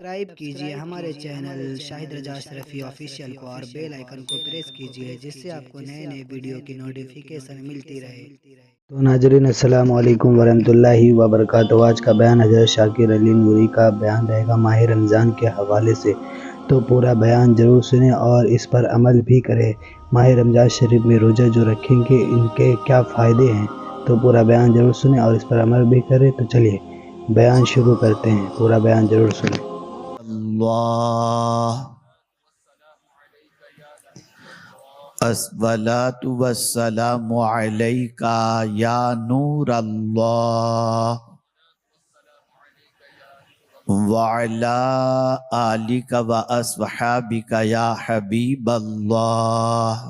Subscribe کیجئے ہمارے channel شاہد رجا اشرفی آفیشیل کو اور بیل آئیکن کو پریس کیجئے جس سے آپ کو نئے نئے ویڈیو کی نوٹیفیکیشن ملتی رہے۔ تو ناظرین السلام علیکم ورحمۃ اللہ وبرکاتہ۔ آج کا بیان حضرت شاکر علی نوری کا بیان رہے گا ماہ رمضان کے حوالے سے، تو پورا بیان ضرور سنیں اور اس پر عمل بھی کریں۔ ماہ رمضان شریف میں روزہ جو رکھیں گے ان کے کیا فائدے ہیں، تو پورا بیان ضرور سنیں اور اس پر عمل بھی کریں۔ تو چلیے بیان شروع کرتے ہیں، پورا بیان ضرور سنیں۔ اللہ الصلاۃ والسلام علیک یا نور اللہ وعلی آلک واصحابک یا حبیب اللہ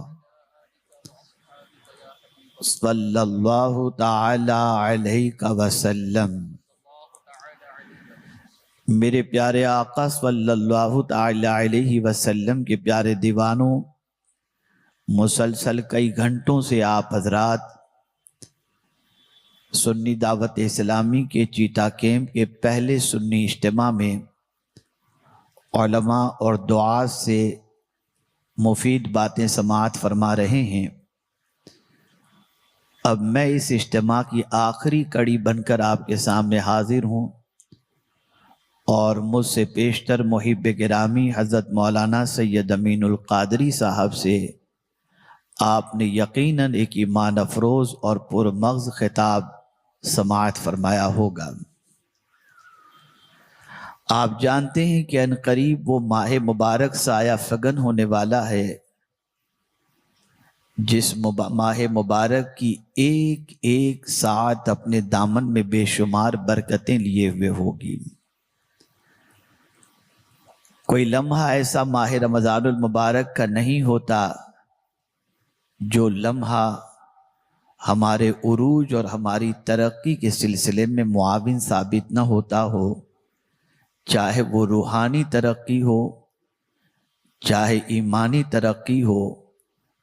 صلی اللہ تعالی علیہ وسلم۔ میرے پیارے آقا صلی اللہ تعالی علیہ وسلم کے پیارے دیوانوں، مسلسل کئی گھنٹوں سے آپ حضرات سنی دعوت اسلامی کے چیتا کیمپ کے پہلے سنی اجتماع میں علماء اور دعاء سے مفید باتیں سماعت فرما رہے ہیں۔ اب میں اس اجتماع کی آخری کڑی بن کر آپ کے سامنے حاضر ہوں اور مجھ سے پیشتر محب گرامی حضرت مولانا سید امین القادری صاحب سے آپ نے یقیناً ایک ایمان افروز اور پرمغز خطاب سماعت فرمایا ہوگا۔ آپ جانتے ہیں کہ ان قریب وہ ماہ مبارک سایہ فگن ہونے والا ہے جس ماہ مبارک کی ایک ایک ساعت اپنے دامن میں بے شمار برکتیں لیے ہوئے ہوگی۔ کوئی لمحہ ایسا ماہ رمضان المبارک کا نہیں ہوتا جو لمحہ ہمارے عروج اور ہماری ترقی کے سلسلے میں معاون ثابت نہ ہوتا ہو، چاہے وہ روحانی ترقی ہو، چاہے ایمانی ترقی ہو،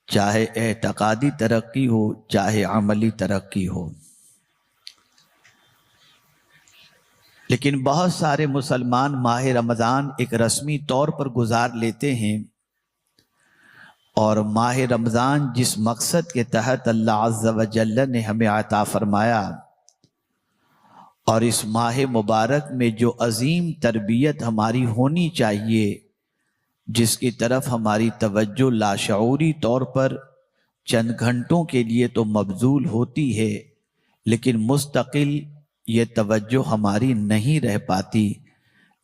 چاہے اعتقادی ترقی ہو، چاہے عملی ترقی ہو۔ لیکن بہت سارے مسلمان ماہ رمضان ایک رسمی طور پر گزار لیتے ہیں، اور ماہ رمضان جس مقصد کے تحت اللہ عز و جل نے ہمیں عطا فرمایا، اور اس ماہ مبارک میں جو عظیم تربیت ہماری ہونی چاہیے، جس کی طرف ہماری توجہ لاشعوری طور پر چند گھنٹوں کے لیے تو مبذول ہوتی ہے، لیکن مستقل یہ توجہ ہماری نہیں رہ پاتی۔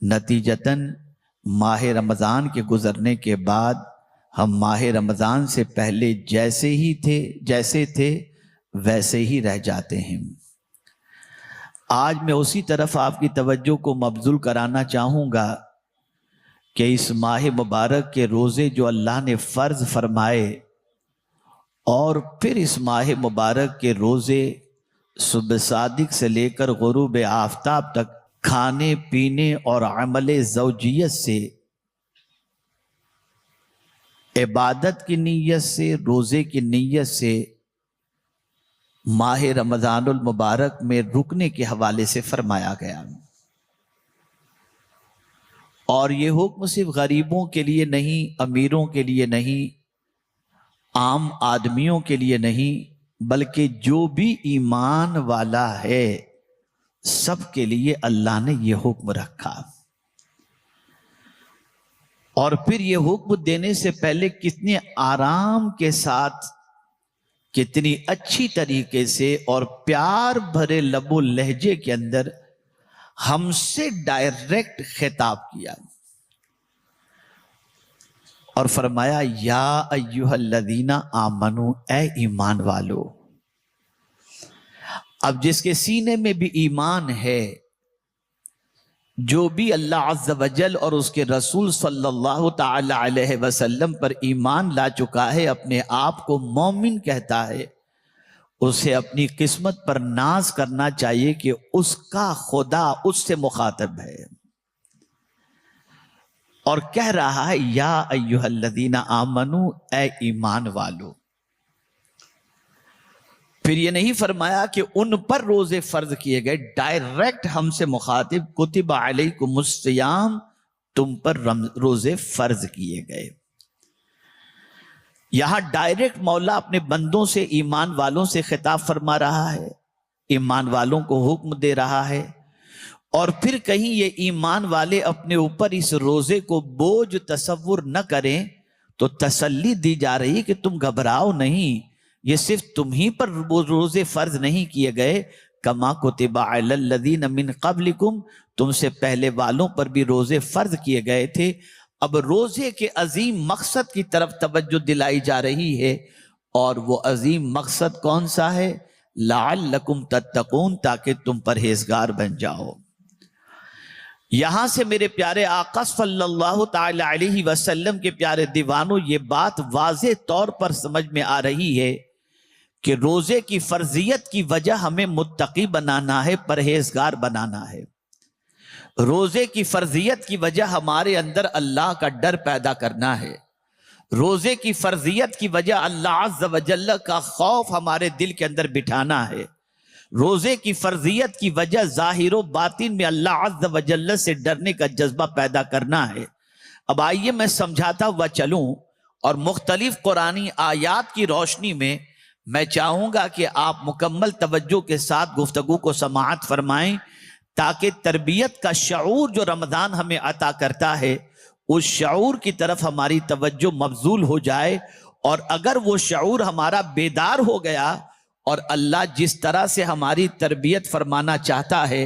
نتیجتاً ماہ رمضان کے گزرنے کے بعد ہم ماہ رمضان سے پہلے جیسے تھے ویسے ہی رہ جاتے ہیں۔ آج میں اسی طرف آپ کی توجہ کو مبذول کرانا چاہوں گا کہ اس ماہ مبارک کے روزے جو اللہ نے فرض فرمائے، اور پھر اس ماہ مبارک کے روزے صبح صادق سے لے کر غروب آفتاب تک کھانے پینے اور عمل زوجیت سے، عبادت کی نیت سے، روزے کی نیت سے ماہ رمضان المبارک میں رکنے کے حوالے سے فرمایا گیا۔ اور یہ حکم صرف غریبوں کے لیے نہیں، امیروں کے لیے نہیں، عام آدمیوں کے لیے نہیں، بلکہ جو بھی ایمان والا ہے سب کے لیے اللہ نے یہ حکم رکھا۔ اور پھر یہ حکم دینے سے پہلے کتنے آرام کے ساتھ، کتنی اچھی طریقے سے اور پیار بھرے لب و لہجے کے اندر ہم سے ڈائریکٹ خطاب کیا اور فرمایا، یا ایھا الذین آمنو، اے ایمان والو۔ اب جس کے سینے میں بھی ایمان ہے، جو بھی اللہ عز و جل اور اس کے رسول صلی اللہ تعالی علیہ وسلم پر ایمان لا چکا ہے، اپنے آپ کو مومن کہتا ہے، اسے اپنی قسمت پر ناز کرنا چاہیے کہ اس کا خدا اس سے مخاطب ہے اور کہہ رہا ہے، یا ایھا الذین آمنو، اے ایمان والو۔ پھر یہ نہیں فرمایا کہ ان پر روزے فرض کیے گئے، ڈائریکٹ ہم سے مخاطب، کتب علیکم الصیام تم پر روزے فرض کیے گئے۔ یہاں ڈائریکٹ مولا اپنے بندوں سے، ایمان والوں سے خطاب فرما رہا ہے، ایمان والوں کو حکم دے رہا ہے، اور پھر کہیں یہ ایمان والے اپنے اوپر اس روزے کو بوجھ تصور نہ کریں تو تسلی دی جا رہی کہ تم گھبراؤ نہیں، یہ صرف تم ہی پر روزے فرض نہیں کیے گئے، کما کتب علی الذین من قبلکم، تم سے پہلے والوں پر بھی روزے فرض کیے گئے تھے۔ اب روزے کے عظیم مقصد کی طرف توجہ دلائی جا رہی ہے، اور وہ عظیم مقصد کون سا ہے؟ لعلکم تتقون، تاکہ تم پرہیزگار بن جاؤ۔ یہاں سے میرے پیارے آقا صلی اللہ تعالی علیہ وسلم کے پیارے دیوانوں، یہ بات واضح طور پر سمجھ میں آ رہی ہے کہ روزے کی فرضیت کی وجہ ہمیں متقی بنانا ہے، پرہیزگار بنانا ہے۔ روزے کی فرضیت کی وجہ ہمارے اندر اللہ کا ڈر پیدا کرنا ہے۔ روزے کی فرضیت کی وجہ اللہ عز و جل کا خوف ہمارے دل کے اندر بٹھانا ہے۔ روزے کی فرضیت کی وجہ ظاہر و باطن میں اللہ عز و جل سے ڈرنے کا جذبہ پیدا کرنا ہے۔ اب آئیے میں سمجھاتا ہوا چلوں، اور مختلف قرآنی آیات کی روشنی میں چاہوں گا کہ آپ مکمل توجہ کے ساتھ گفتگو کو سماعت فرمائیں، تاکہ تربیت کا شعور جو رمضان ہمیں عطا کرتا ہے، اس شعور کی طرف ہماری توجہ مبذول ہو جائے، اور اگر وہ شعور ہمارا بیدار ہو گیا اور اللہ جس طرح سے ہماری تربیت فرمانا چاہتا ہے،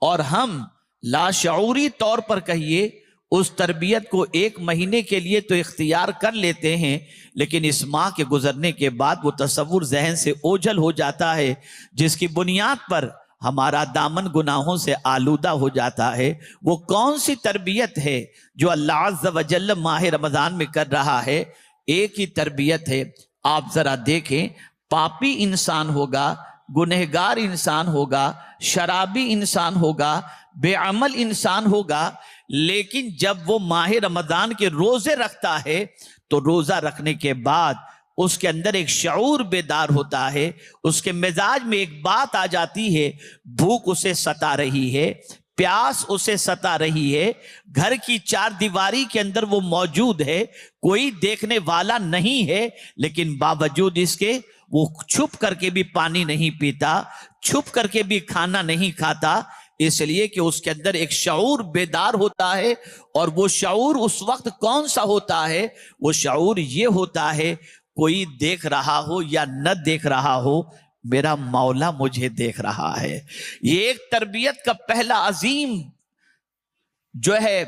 اور ہم لاشعوری طور پر کہیے اس تربیت کو 1 مہینے کے لیے تو اختیار کر لیتے ہیں، لیکن اس ماہ کے گزرنے کے بعد وہ تصور ذہن سے اوجھل ہو جاتا ہے، جس کی بنیاد پر ہمارا دامن گناہوں سے آلودہ ہو جاتا ہے۔ وہ کون سی تربیت ہے جو اللہ عز و جل ماہ رمضان میں کر رہا ہے؟ ایک ہی تربیت ہے۔ آپ ذرا دیکھیں، پاپی انسان ہوگا، گنہگار انسان ہوگا، شرابی انسان ہوگا، بے عمل انسان ہوگا، لیکن جب وہ ماہ رمضان کے روزے رکھتا ہے تو روزہ رکھنے کے بعد اس کے اندر ایک شعور بیدار ہوتا ہے، اس کے مزاج میں ایک بات آ جاتی ہے، بھوک اسے ستا رہی ہے، پیاس اسے ستا رہی ہے، گھر کی 4 دیواری کے اندر وہ موجود ہے، کوئی دیکھنے والا نہیں ہے، لیکن باوجود اس کے وہ چھپ کر کے بھی پانی نہیں پیتا، چھپ کر کے بھی کھانا نہیں کھاتا، اس لیے کہ اس کے اندر ایک شعور بیدار ہوتا ہے۔ اور وہ شعور اس وقت کون سا ہوتا ہے؟ وہ شعور یہ ہوتا ہے، کوئی دیکھ رہا ہو یا نہ دیکھ رہا ہو، میرا مولا مجھے دیکھ رہا ہے۔ یہ ایک تربیت کا پہلا عظیم جو ہے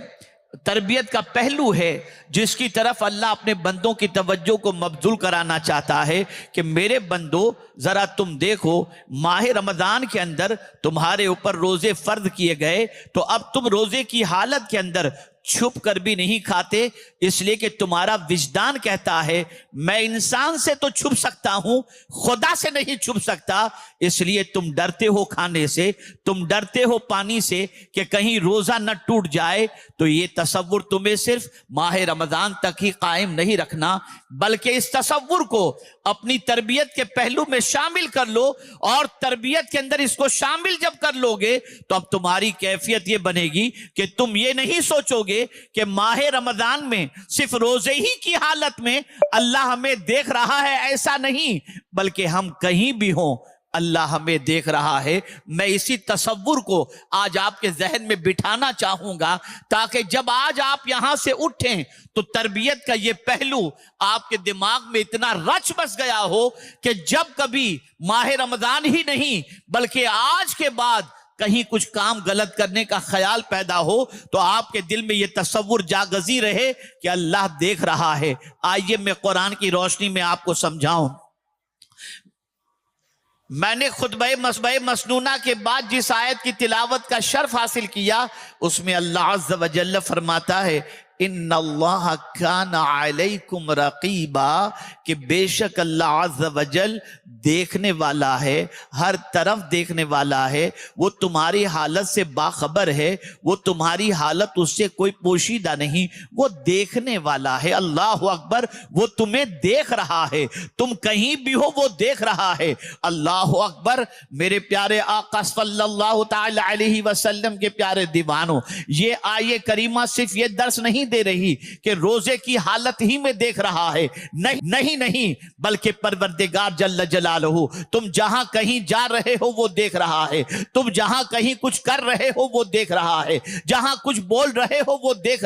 تربیت کا پہلو ہے، جس کی طرف اللہ اپنے بندوں کی توجہ کو مبذول کرانا چاہتا ہے کہ میرے بندو ذرا تم دیکھو، ماہ رمضان کے اندر تمہارے اوپر روزے فرض کیے گئے، تو اب تم روزے کی حالت کے اندر چھپ کر بھی نہیں کھاتے، اس لیے کہ تمہارا وجدان کہتا ہے میں انسان سے تو چھپ سکتا ہوں، خدا سے نہیں چھپ سکتا، اس لیے تم ڈرتے ہو کھانے سے، تم ڈرتے ہو پانی سے کہ کہیں روزہ نہ ٹوٹ جائے۔ تو یہ تصور تمہیں صرف ماہ رمضان تک ہی قائم نہیں رکھنا، بلکہ اس تصور کو اپنی تربیت کے پہلو میں شامل کر لو، اور تربیت کے اندر اس کو شامل جب کر لو گے تو اب تمہاری کیفیت یہ بنے گی کہ تم یہ نہیں سوچو گے کہ ماہ رمضان میں صرف روزے ہی کی حالت میں اللہ ہمیں دیکھ رہا ہے، ایسا نہیں، بلکہ ہم کہیں بھی ہوں اللہ ہمیں دیکھ رہا ہے۔ میں اسی تصور کو آج آپ کے ذہن میں بٹھانا چاہوں گا، تاکہ جب آج آپ یہاں سے اٹھیں تو تربیت کا یہ پہلو آپ کے دماغ میں اتنا رچ بس گیا ہو کہ جب کبھی ماہ رمضان ہی نہیں بلکہ آج کے بعد کہیں کچھ کام غلط کرنے کا خیال پیدا ہو تو آپ کے دل میں یہ تصور جاگزی رہے کہ اللہ دیکھ رہا ہے۔ آئیے میں قرآن کی روشنی میں آپ کو سمجھاؤں۔ میں نے خطبہ مسنونہ کے بعد جس آیت کی تلاوت کا شرف حاصل کیا، اس میں اللہ عز و جل فرماتا ہے ان اللہ کان علیکم رقیبا، کہ بے شک اللہ عز و جل دیکھنے والا ہے، ہر طرف دیکھنے والا ہے، وہ تمہاری حالت سے باخبر ہے، وہ تمہاری حالت اس سے کوئی پوشیدہ نہیں، وہ دیکھنے والا ہے۔ اللہ اکبر، وہ تمہیں دیکھ رہا ہے، تم کہیں بھی ہو وہ دیکھ رہا ہے۔ اللہ اکبر۔ میرے پیارے آقا صلی اللہ تعالی علیہ وسلم کے پیارے دیوانوں، یہ آیے کریمہ صرف یہ درس نہیں دے رہی کہ روزے کی حالت ہی میں دیکھ رہا ہے، نہیں، بلکہ پروردگار جل جلالہ تم جہاں کہیں جا رہے ہو وہ دیکھ رہا ہے، تم جہاں کہیں کچھ کر رہے ہو وہ دیکھ رہا ہے، جہاں کچھ بول رہے ہو وہ دیکھ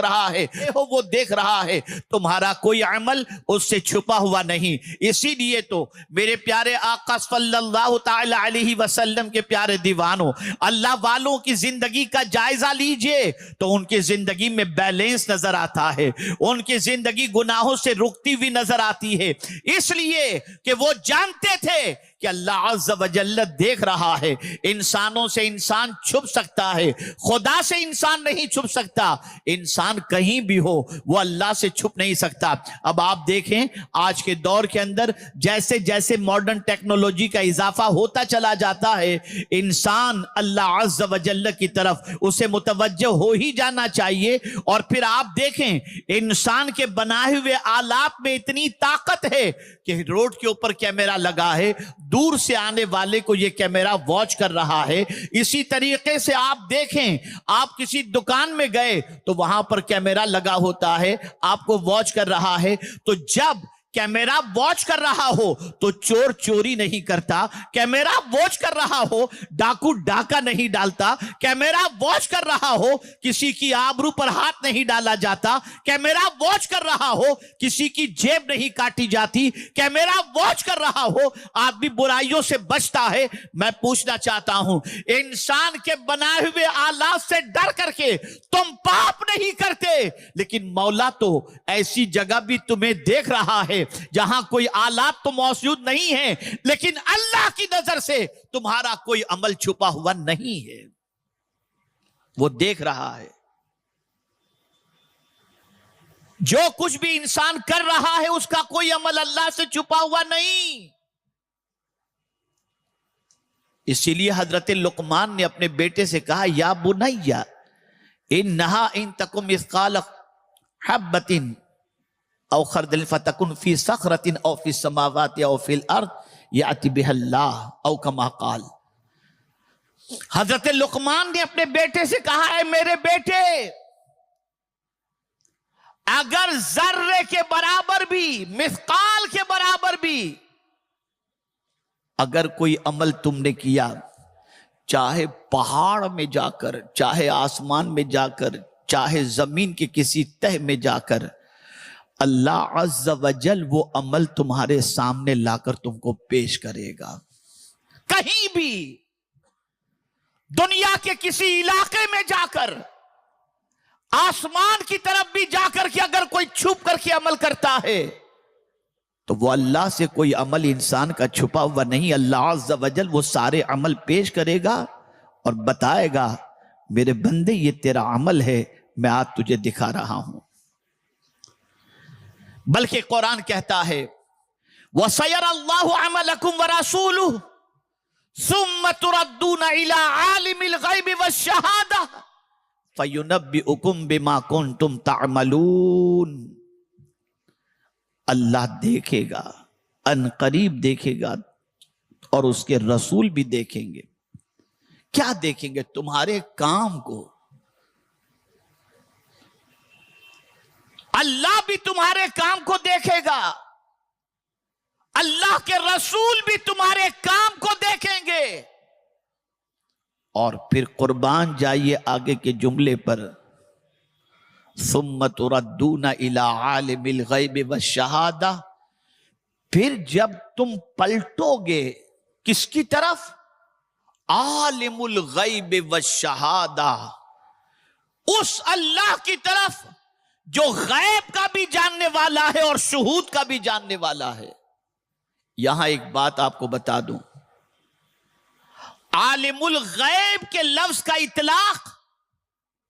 رہا ہے، تمہارا کوئی عمل اس سے چھپا ہوا نہیں۔ اسی لیے تو میرے پیارے آقا صلی اللہ تعالی علیہ وسلم کے پیارے دیوانوں، اللہ والوں کی زندگی کا جائزہ لیجئے تو ان کی زندگی میں بیلنس نظر آتا ہے، ان کی زندگی گناہوں سے رکتی ہوئی نظر آتی ہے، اس لیے کہ وہ جانتے تھے کہ اللہ عز و جل دیکھ رہا ہے۔ انسانوں سے انسان چھپ سکتا ہے، خدا سے انسان نہیں چھپ سکتا، انسان کہیں بھی ہو وہ اللہ سے چھپ نہیں سکتا۔ اب آپ دیکھیں آج کے دور کے اندر جیسے جیسے ماڈرن ٹیکنالوجی کا اضافہ ہوتا چلا جاتا ہے، انسان اللہ عز و جل کی طرف اسے متوجہ ہو ہی جانا چاہیے۔ اور پھر آپ دیکھیں انسان کے بنائے ہوئے آلات میں اتنی طاقت ہے کہ روڈ کے اوپر کیمرہ لگا ہے، دور سے آنے والے کو یہ کیمرہ واچ کر رہا ہے۔ اسی طریقے سے آپ دیکھیں آپ کسی دکان میں گئے تو وہاں پر کیمرہ لگا ہوتا ہے، آپ کو واچ کر رہا ہے۔ تو جب کیمرہ واچ کر رہا ہو تو چور چوری نہیں کرتا، کیمرہ واچ کر رہا ہو ڈاکو ڈاکہ نہیں ڈالتا، کیمرہ واچ کر رہا ہو کسی کی آبرو پر ہاتھ نہیں ڈالا جاتا، کیمرہ واچ کر رہا ہو کسی کی جیب نہیں کاٹی جاتی، کیمرہ واچ کر رہا ہو آدمی برائیوں سے بچتا ہے۔ میں پوچھنا چاہتا ہوں انسان کے بنائے ہوئے آلات سے ڈر کر کے تم پاپ نہیں کرتے، لیکن مولا تو ایسی جگہ بھی تمہیں دیکھ رہا ہے جہاں کوئی آلات تو موجود نہیں ہے، لیکن اللہ کی نظر سے تمہارا کوئی عمل چھپا ہوا نہیں ہے، وہ دیکھ رہا ہے۔ جو کچھ بھی انسان کر رہا ہے اس کا کوئی عمل اللہ سے چھپا ہوا نہیں۔ اسی لیے حضرت لقمان نے اپنے بیٹے سے کہا یا بنیا انہا ان تکم مثقال حبۃ او خردل فتکن فی صخرۃ او فی السماوات او فی الارض یأتی بها اللہ او کما قال۔ حضرت لقمان نے اپنے بیٹے سے کہا ہے میرے بیٹے اگر ذرے کے برابر بھی، مثقال کے برابر بھی اگر کوئی عمل تم نے کیا، چاہے پہاڑ میں جا کر، چاہے آسمان میں جا کر، چاہے زمین کے کسی تہ میں جا کر، اللہ عز و جل وہ عمل تمہارے سامنے لا کر تم کو پیش کرے گا۔ کہیں بھی دنیا کے کسی علاقے میں جا کر، آسمان کی طرف بھی جا کر کے اگر کوئی چھپ کر کے عمل کرتا ہے تو وہ اللہ سے کوئی عمل انسان کا چھپا ہوا نہیں، اللہ عز و جل وہ سارے عمل پیش کرے گا اور بتائے گا میرے بندے یہ تیرا عمل ہے، میں آج تجھے دکھا رہا ہوں۔ بلکہ قرآن کہتا ہے وَسَيَرَ اللَّهُ عَمَلَكُمْ وَرَسُولُهُ ثُمَّ تُرَدُّونَ إِلَىٰ عَالِمِ الْغَيْبِ وَالشَّهَادَةِ فَيُنَبِّئُكُمْ بِمَا كُنْتُمْ تَعْمَلُونَ۔ اللہ دیکھے گا، ان قریب دیکھے گا، اور اس کے رسول بھی دیکھیں گے۔ کیا دیکھیں گے؟ تمہارے کام کو۔ اللہ بھی تمہارے کام کو دیکھے گا، اللہ کے رسول بھی تمہارے کام کو دیکھیں گے۔ اور پھر قربان جائیے آگے کے جملے پر ثم تردون الی عالم الغیب والشہادہ، پھر جب تم پلٹو گے کس کی طرف؟ عالم الغیب والشہادہ، اس اللہ کی طرف جو غیب کا بھی جاننے والا ہے اور شہود کا بھی جاننے والا ہے۔ یہاں ایک بات آپ کو بتا دوں، عالم الغیب کے لفظ کا اطلاق